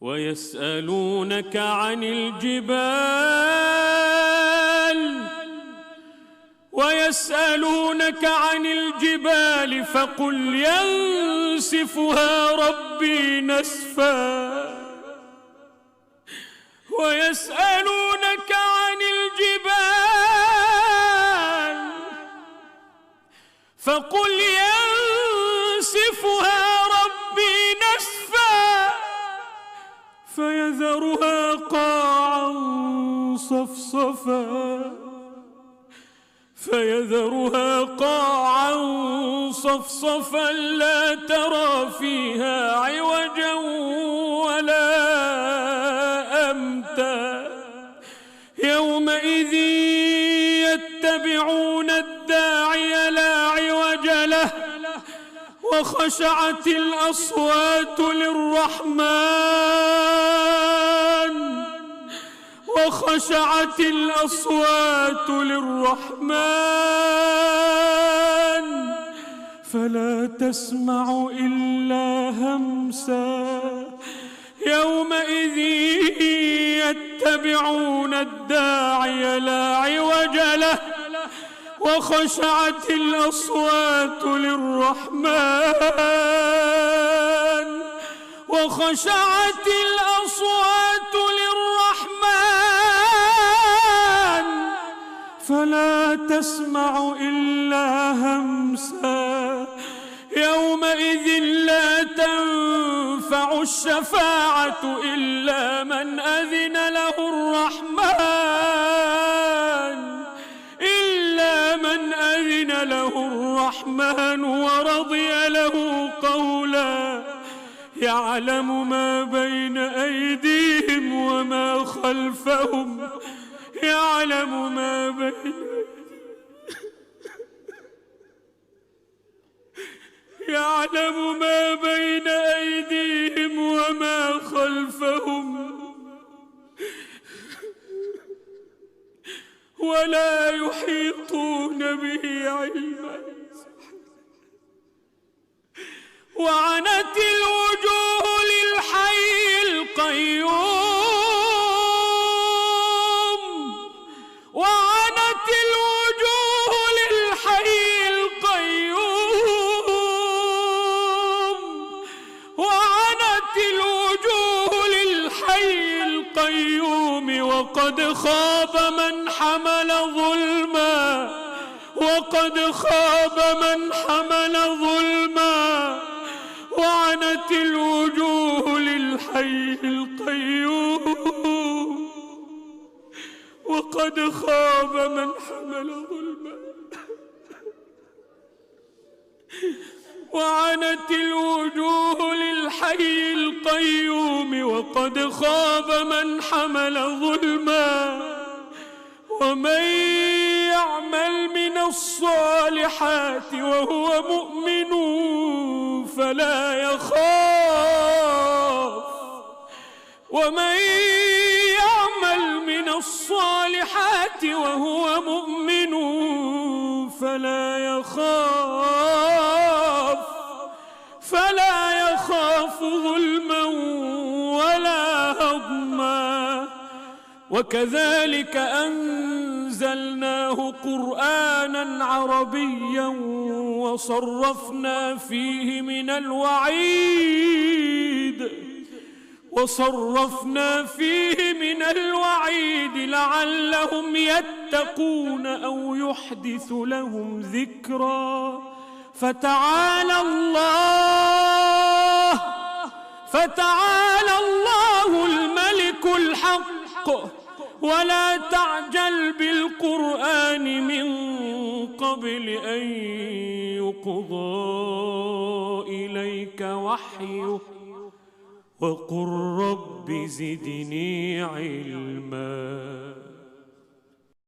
ويسألونك عن الجبال فقل ينسفها ربي نسفا ويسألونك عن الجبال فقل ينسفها ربي نسفا فيذرها قاعا صفصفا لا ترى فيها عوجا ولا أمتا يومئذ يتبعون الداعي لا عوج له وخشعت الأصوات للرحمن فلا تسمع إلا همسا يومئذ يتبعون الداعي لا عوج له وخشعت الأصوات للرحمن فلا تسمع إلا همسا يومئذ لا تنفع الشفاعة إلا من أذن له الرحمن ورضي له قولا يعلم ما بين أيديهم وما خلفهم ولا يحيطون به علما وعنت الوجوه للحي القيوم وعنت الوجوه للحي القيوم وقد خاب من حمل ظلما وعنت الوجوه للحي القيوم وقد خاب من حمل ظلما وعنت الوجوه للحي القيوم وقد خاب من حمل ظلما ومن يعمل من الصالحات وهو مؤمن فلا يخاف ظلما ولا هضما وكذلك أنزلناه قرآنا عربيا وصرفنا فيه من الوعيد لعلهم يتقون أو يحدث لهم ذكرا فتعالى الله الملك الحق ولا تعجل بالقرآن من قبل أن يقضى إليك وحيه وقل رب زدني علما.